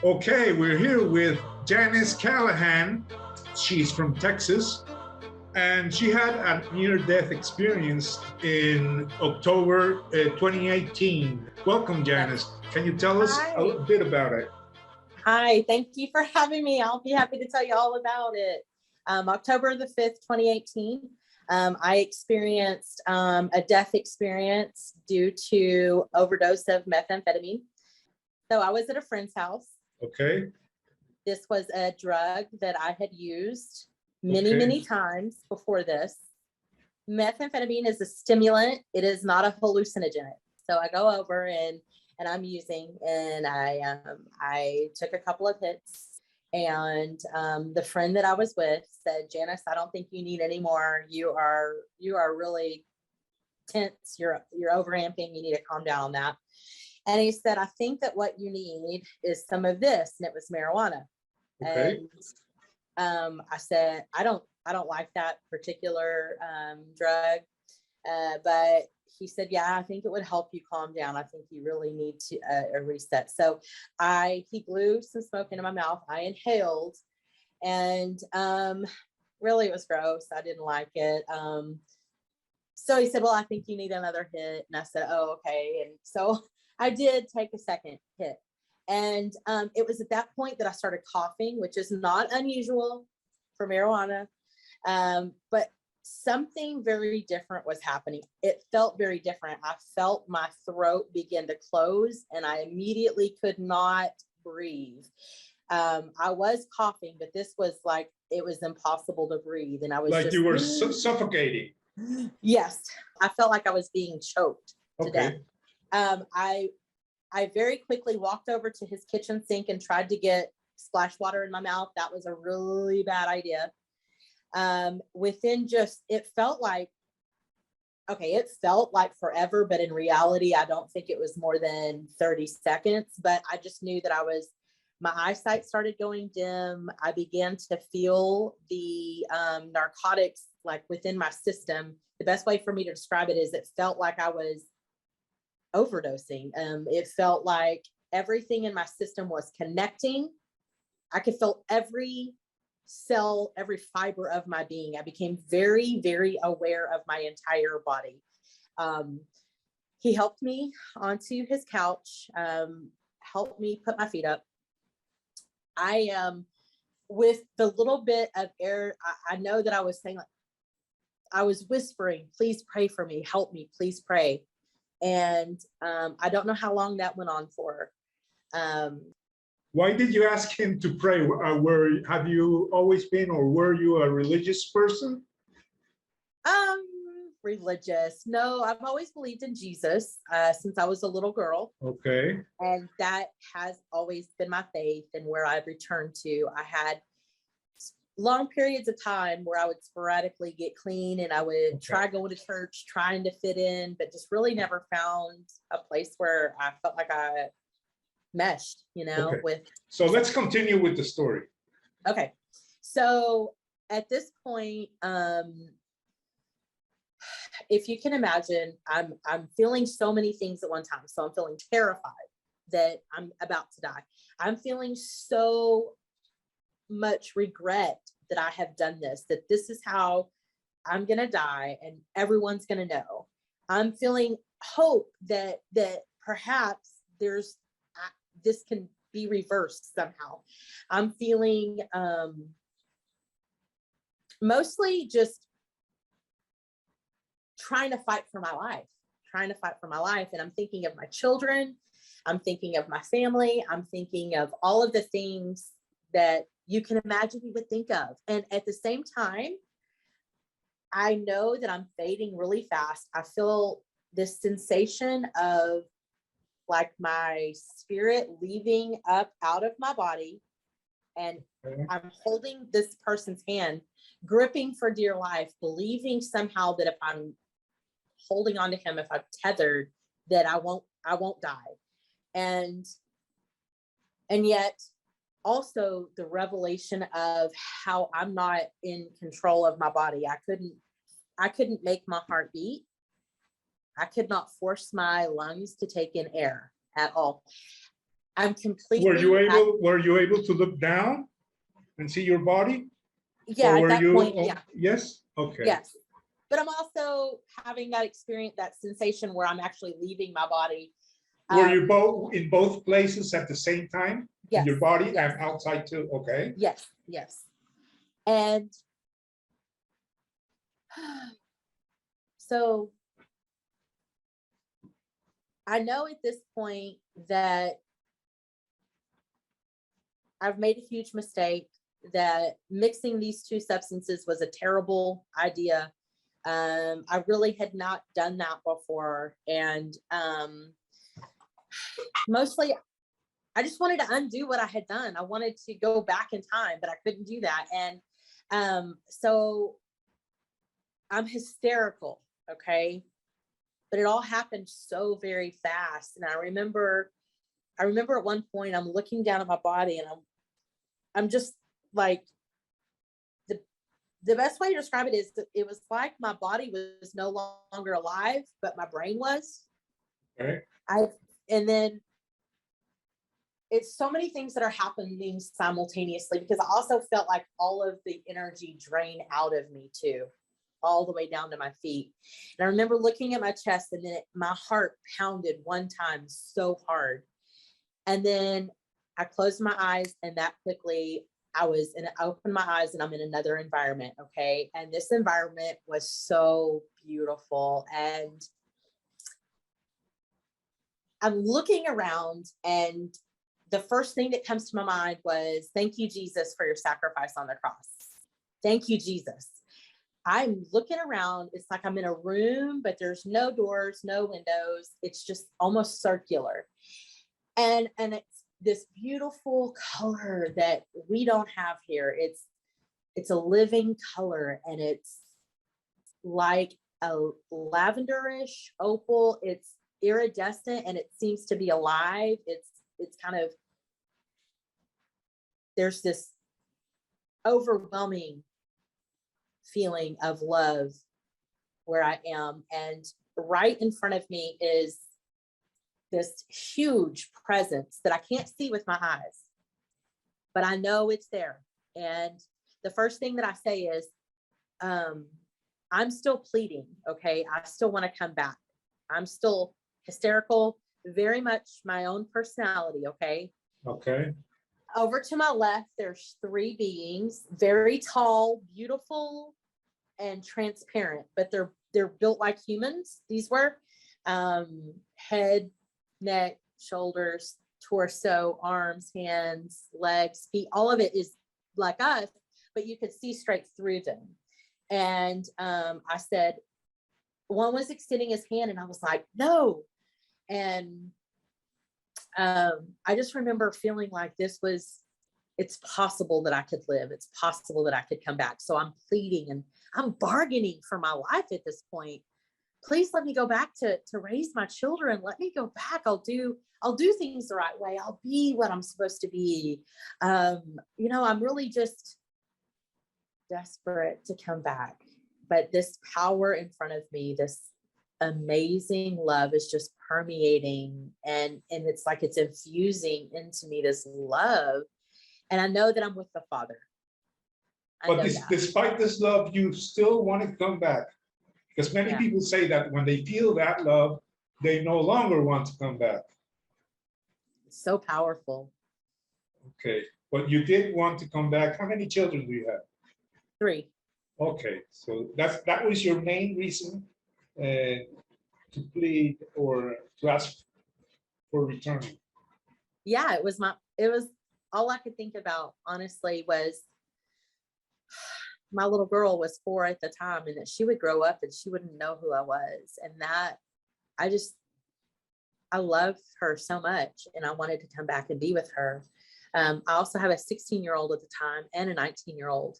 Okay, we're here with Janice Callahan. She's from Texas, and she had a near-death experience in October 2018. Welcome, Janice. Can you tell us a little bit about it? Hi, thank you for having me. I'll be happy to tell you all about it. October the 5th, 2018, I experienced a death experience due to overdose of methamphetamine. So I was at a friend's house. Okay. This was a drug that I had used many times before this. Methamphetamine is a stimulant. It is not a hallucinogen. So I go over and I'm using, and I took a couple of hits, and the friend that I was with said, "Janice, I don't think you need any more. You are really tense. You're overamping. You need to calm down on that." And he said, "I think that what you need is some of this," and it was marijuana. Okay. And I said, I don't like that particular drug, but he said, "Yeah, I think it would help you calm down. I think you really need to a reset." So he blew some smoke into my mouth. I inhaled, and really it was gross. I didn't like it. So he said, "Well, I think you need another hit." And I said, "Oh, okay." And so I did take a second hit. And it was at that point that I started coughing, which is not unusual for marijuana. But something very different was happening. It felt very different. I felt my throat begin to close, and I immediately could not breathe. I was coughing, but this was like, it was impossible to breathe. And I was like just, you were suffocating. Yes, I felt like I was being choked to death. I very quickly walked over to his kitchen sink and tried to get splash water in my mouth. That was a really bad idea. It felt like forever, but in reality, I don't think it was more than 30 seconds, but I just knew that my eyesight started going dim. I began to feel the narcotics like within my system. The best way for me to describe it is it felt like I was overdosing. It felt like everything in my system was connecting. I could feel every cell, every fiber of my being. I became very, very aware of my entire body. He helped me onto his couch, helped me put my feet up. With the little bit of air, I know that I was saying, like, I was whispering, "Please pray for me, help me, please pray." And I don't know how long that went on for. Why did you ask him to pray? Have you always been, or were you a religious person? Religious? No, I've always believed in Jesus since I was a little girl. Okay. And that has always been my faith and where I've returned to. I had long periods of time where I would sporadically get clean, and I would try going to church, trying to fit in, but just really never found a place where I felt like I meshed, with. So let's continue with the story. Okay. So at this point, if you can imagine, I'm feeling so many things at one time. So I'm feeling terrified that I'm about to die. I'm feeling so much regret that I have done this, that this is how I'm going to die and everyone's going to know. I'm feeling hope that perhaps this can be reversed somehow. I'm feeling mostly just trying to fight for my life. And I'm thinking of my children. I'm thinking of my family. I'm thinking of all of the things that you can imagine you would think of. And at the same time, I know that I'm fading really fast. I feel this sensation of like my spirit leaving up out of my body. And I'm holding this person's hand, gripping for dear life, believing somehow that if I'm holding on to him, if I'm tethered, that I won't die. And yet also the revelation of how I'm not in control of my body. I couldn't make my heart beat. I could not force my lungs to take in air at all. I'm completely. Were you able to look down and see your body? Yeah, at that point, Oh, yeah. yes. Okay. Yes. But I'm also having that experience, that sensation where I'm actually leaving my body. Were you both in both places at the same time? Yes. In your body yes. and outside too? Okay. Yes. Yes. And so I know at this point that I've made a huge mistake, that mixing these two substances was a terrible idea. I really had not done that before. And mostly I just wanted to undo what I had done. I wanted to go back in time, but I couldn't do that. And so I'm hysterical, okay? But it all happened so very fast. And I remember at one point I'm looking down at my body and I'm just like, the best way to describe it is that it was like my body was no longer alive, but my brain was. Okay. And then it's so many things that are happening simultaneously, because I also felt like all of the energy drain out of me too, all the way down to my feet. And I remember looking at my chest, and then my heart pounded one time so hard. And then I closed my eyes, and that quickly I opened my eyes and I'm in another environment. Okay. And this environment was so beautiful. And I'm looking around, and the first thing that comes to my mind was, thank you, Jesus, for your sacrifice on the cross. Thank you, Jesus. I'm looking around. It's like I'm in a room, but there's no doors, no windows. It's just almost circular. And it's this beautiful color that we don't have here. It's a living color, and it's like a lavenderish opal. It's iridescent, and it seems to be alive. It's kind of, there's this overwhelming feeling of love where I am. And right in front of me is this huge presence that I can't see with my eyes, but I know it's there. And the first thing that I say is, I'm still pleading. Okay. I still want to come back. I'm still hysterical, very much my own personality. Okay. Okay. Over to my left, there's three beings, very tall, beautiful, and transparent, but they're built like humans. These were head, neck, shoulders, torso, arms, hands, legs, feet. All of it is like us, but you could see straight through them. And I said, one was extending his hand, and I was like, no. And I just remember feeling like it's possible that I could live. It's possible that I could come back. So I'm pleading and I'm bargaining for my life at this point. Please let me go back to raise my children. Let me go back. I'll do things the right way. I'll be what I'm supposed to be. I'm really just desperate to come back. But this power in front of me, this amazing love is just permeating, and it's like it's infusing into me this love. And I know that I'm with the Father. But despite this love, you still want to come back. Because many people say that when they feel that love, they no longer want to come back. It's so powerful. Okay. But you did want to come back. How many children do you have? 3. Okay. So that was your main reason to plead or to ask for returning. Yeah, it was all I could think about, honestly, was my little girl was 4 at the time, and that she would grow up and she wouldn't know who I was. And that I love her so much, and I wanted to come back and be with her. I also have a 16-year-old at the time and a 19-year-old,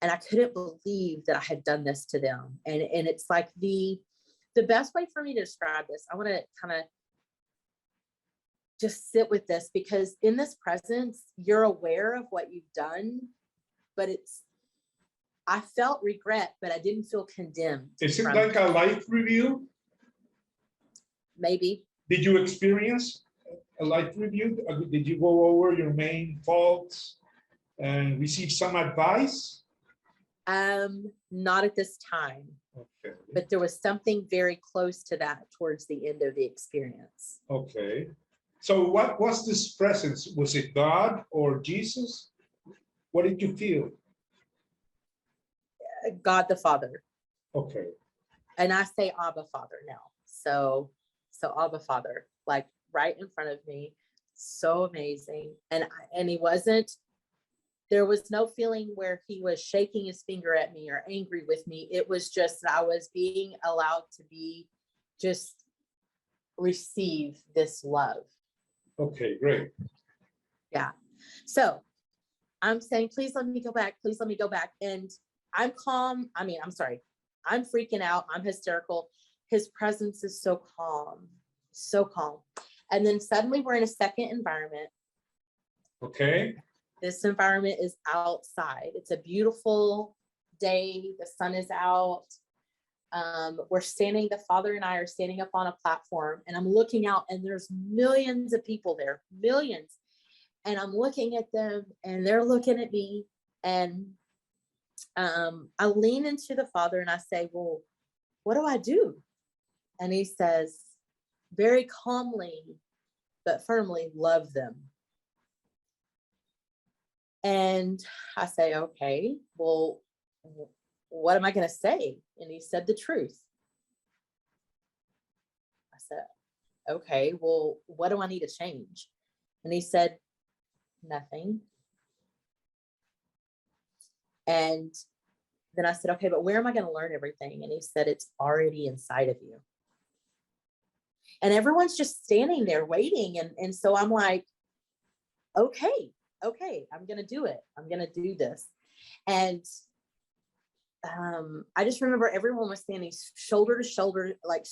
and I couldn't believe that I had done this to them. And it's like the best way for me to describe this, I want to kind of just sit with this, because in this presence, you're aware of what you've done, but I felt regret, but I didn't feel condemned. Is it like a life review? Maybe. Did you experience a life review? Did you go over your main faults and receive some advice? Not at this time. Okay. But there was something very close to that towards the end of the experience. Okay. So what was this presence? Was it God or Jesus? What did you feel? God the Father. Okay. And I say Abba Father now. So Abba Father, like right in front of me. So amazing. And he wasn't, there was no feeling where he was shaking his finger at me or angry with me. It was just that I was being allowed to be, just receive this love. Okay, great. Yeah. So I'm saying, please let me go back. Please let me go back. And I'm calm. I mean, I'm sorry. I'm freaking out. I'm hysterical. His presence is so calm, so calm. And then suddenly we're in a second environment. Okay. This environment is outside. It's a beautiful day. The sun is out. We're standing, the Father and I are standing up on a platform, and I'm looking out, and there's millions of people there, millions. And I'm looking at them, and they're looking at me. And I lean into the Father and I say, well, what do I do? And he says, very calmly, but firmly, love them. And I say, okay, well, what am I going to say? And he said the truth. I said, okay, well, what do I need to change? And he said, nothing. And then I said, okay, but where am I going to learn everything? And he said, it's already inside of you. And everyone's just standing there waiting. And so I'm like, okay, I'm going to do it. I'm going to do this. And I just remember everyone was standing shoulder to shoulder, like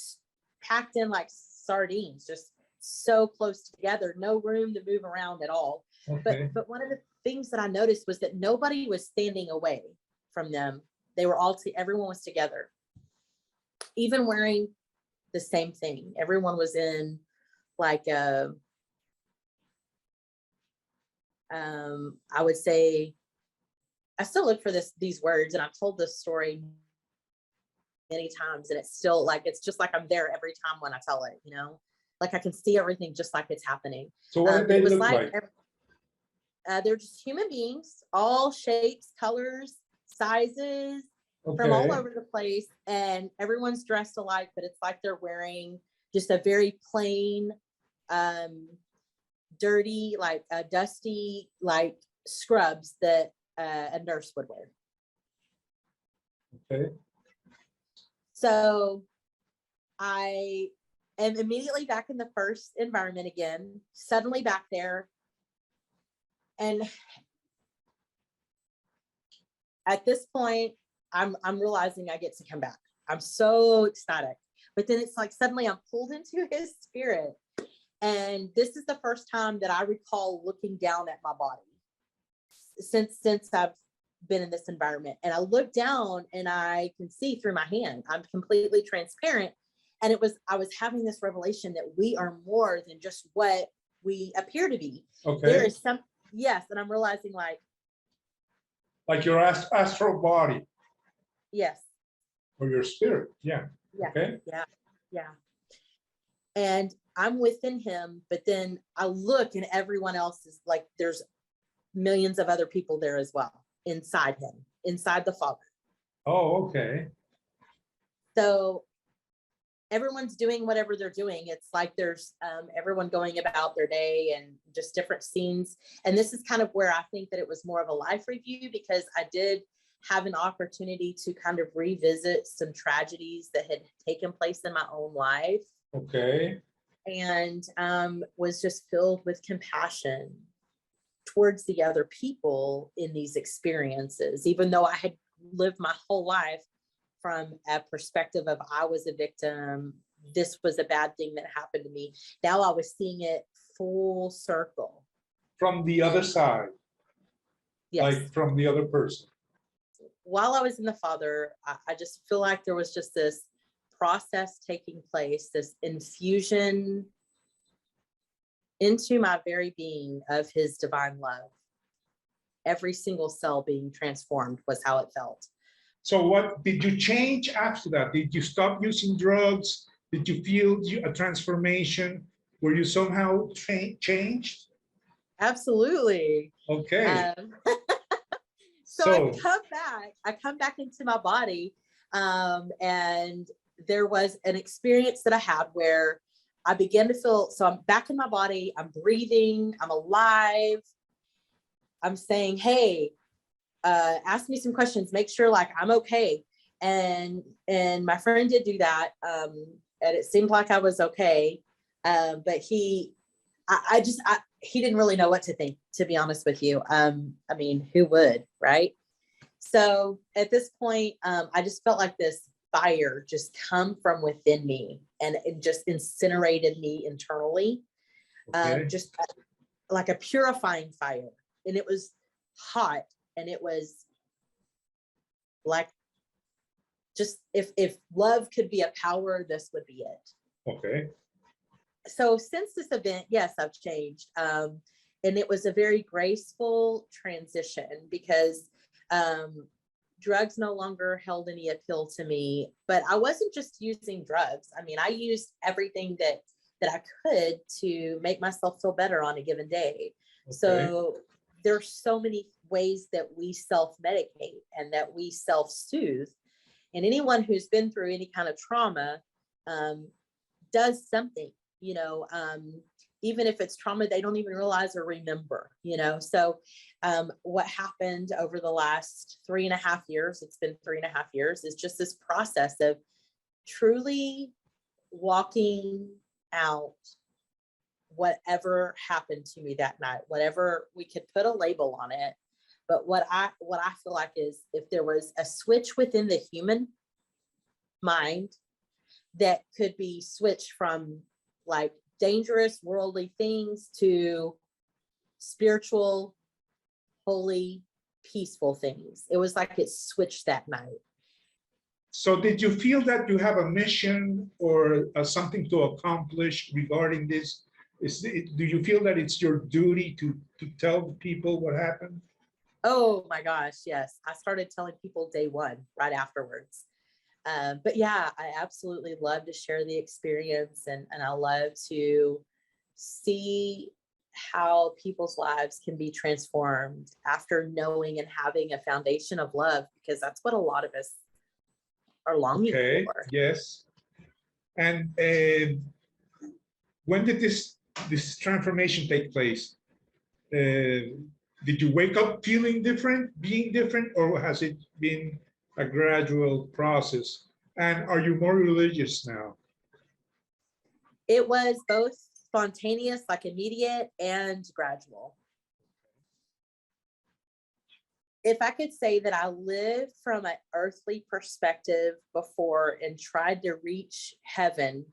packed in like sardines, just so close together, no room to move around at all. Okay. But one of the things that I noticed was that nobody was standing away from them. They were all, everyone was together, even wearing the same thing. Everyone was in like I would say, I still look for these words, and I've told this story many times, and it's still like, it's just like I'm there every time when I tell it, you know, like I can see everything just like it's happening. So what did they look like? They're just human beings, all shapes, colors, sizes, Okay. from all over the place, and everyone's dressed alike, but it's like they're wearing just a very plain, dirty, like dusty, like scrubs that a nurse would wear. Okay. So I am immediately back in the first environment again, suddenly back there. And at this point, I'm realizing I get to come back. I'm so ecstatic. But then it's like suddenly I'm pulled into his spirit. And this is the first time that I recall looking down at my body since I've been in this environment. And I look down and I can see through my hand. I'm completely transparent. And I was having this revelation that we are more than just what we appear to be. Okay. There is some, yes. And I'm realizing like your astral body. Yes. Or your spirit. Yeah. Yeah. Okay. Yeah. And I'm within him, but then I look and everyone else is like, there's millions of other people there as well, inside him, inside the Father. Oh, okay. So everyone's doing whatever they're doing. It's like there's everyone going about their day and just different scenes. And this is kind of where I think that it was more of a life review, because I did have an opportunity to kind of revisit some tragedies that had taken place in my own life. Okay. And was just filled with compassion towards the other people in these experiences, even though I had lived my whole life from a perspective of I was a victim, this was a bad thing that happened to me. Now I was seeing it full circle. From the other side. Yes. Like from the other person. While I was in the Father, I just feel like there was just this process taking place, this infusion into my very being of his divine love. Every single cell being transformed was how it felt. So what did you change after that? Did you stop using drugs? Did you feel a transformation? Were you somehow changed? Absolutely. Okay. So So I come back into my body, and there was an experience that I had where I began to feel, so I'm back in my body, I'm breathing, I'm alive. I'm saying, hey, ask me some questions, make sure like I'm okay. And my friend did do that. And it seemed like I was okay. But he didn't really know what to think, to be honest with you. I mean, who would, right? So at this point, I just felt like this fire just come from within me, and it just incinerated me internally. okay. Just like a purifying fire. And it was hot, and it was like, just if love could be a power, this would be it. Okay. So since this event, yes, I've changed. And it was a very graceful transition because drugs no longer held any appeal to me. But I wasn't just using drugs. I mean, I used everything that I could to make myself feel better on a given day. Okay. So there's so many ways that we self-medicate and that we self-soothe. And anyone who's been through any kind of trauma does something, even if it's trauma they don't even realize or remember, So what happened over the last 3.5 years, it's been 3.5 years, is just this process of truly walking out whatever happened to me that night, whatever, we could put a label on it. But what I feel like is, if there was a switch within the human mind that could be switched from like dangerous worldly things to spiritual, holy, peaceful things, it was like it switched that night. So did you feel that you have a mission or something to accomplish regarding this? Do you feel that it's your duty to tell people what happened? Oh my gosh, yes. I started telling people day one, right afterwards. But yeah, I absolutely love to share the experience, and I love to see how people's lives can be transformed after knowing and having a foundation of love, because that's what a lot of us are longing for. Yes. And when did this transformation take place? Did you wake up feeling different, being different, or has it been a gradual process? And are you more religious now? It was both spontaneous, like immediate, and gradual. If I could say that I lived from an earthly perspective before and tried to reach heaven,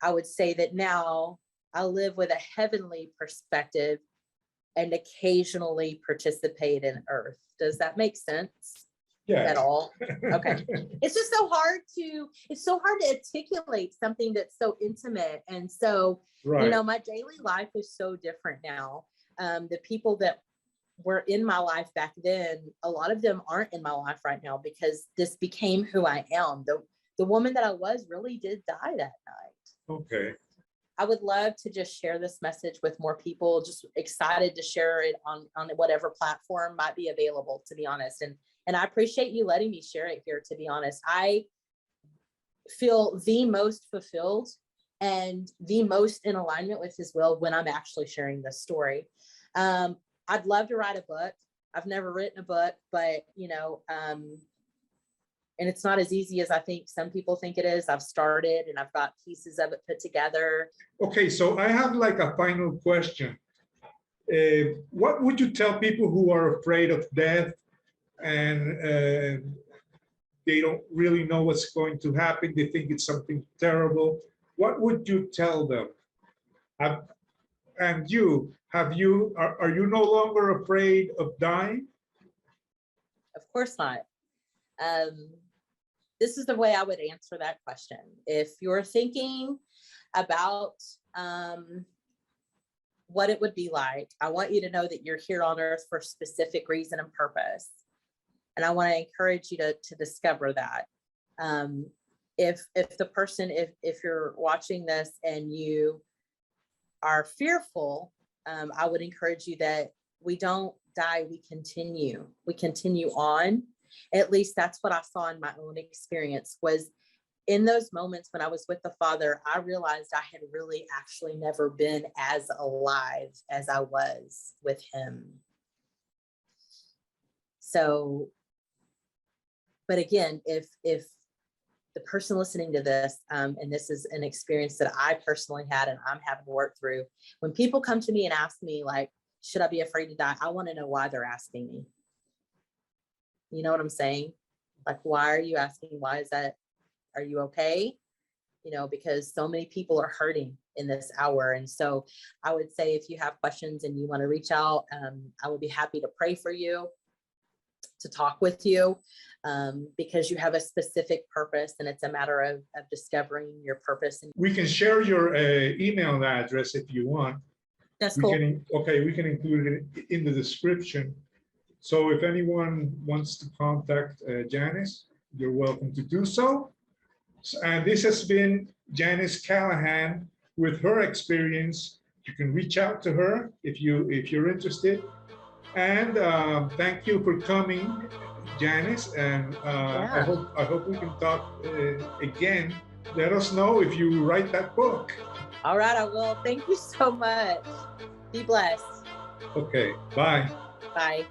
I would say that now I live with a heavenly perspective and occasionally participate in earth. Does that make sense? Yeah. At all? Okay. It's just so hard to articulate something that's so intimate. And so, right. My daily life is so different now. The people that were in my life back then, a lot of them aren't in my life right now, because this became who I am. The woman that I was really did die that night. Okay. I would love to just share this message with more people, just excited to share it on whatever platform might be available, to be honest. And I appreciate you letting me share it here, to be honest. I feel the most fulfilled and the most in alignment with his will when I'm actually sharing this story. I'd love to write a book. I've never written a book, but and it's not as easy as I think some people think it is. I've started and I've got pieces of it put together. Okay, so I have like a final question. What would you tell people who are afraid of death and they don't really know what's going to happen? They think it's something terrible. What would you tell them? Are you no longer afraid of dying? Of course not. This is the way I would answer that question. If you're thinking about what it would be like. I want you to know that you're here on earth for a specific reason and purpose. And I want to encourage you to discover that. If the person, if you're watching this and you are fearful, I would encourage you that we don't die, we continue on. At least that's what I saw in my own experience, was in those moments when I was with the Father, I realized I had really actually never been as alive as I was with him. So, but again, if the person listening to this, and this is an experience that I personally had and I'm having to work through, when people come to me and ask me, like, should I be afraid to die? I want to know why they're asking me. You know what I'm saying? Like, why are you asking? Why is that? Are you okay? You know, because so many people are hurting in this hour. And so I would say, if you have questions and you want to reach out, I would be happy to pray for you, to talk with you, because you have a specific purpose, and it's a matter of discovering your purpose. We can share your email address if you want. That's cool. We can include it in the description. So if anyone wants to contact Janice, you're welcome to do so. And this has been Janice Callahan with her experience. You can reach out to her if you're interested. And thank you for coming, Janice. And Yeah. I hope we can talk again. Let us know if you write that book. All right, I will. Thank you so much. Be blessed. Okay, bye. Bye.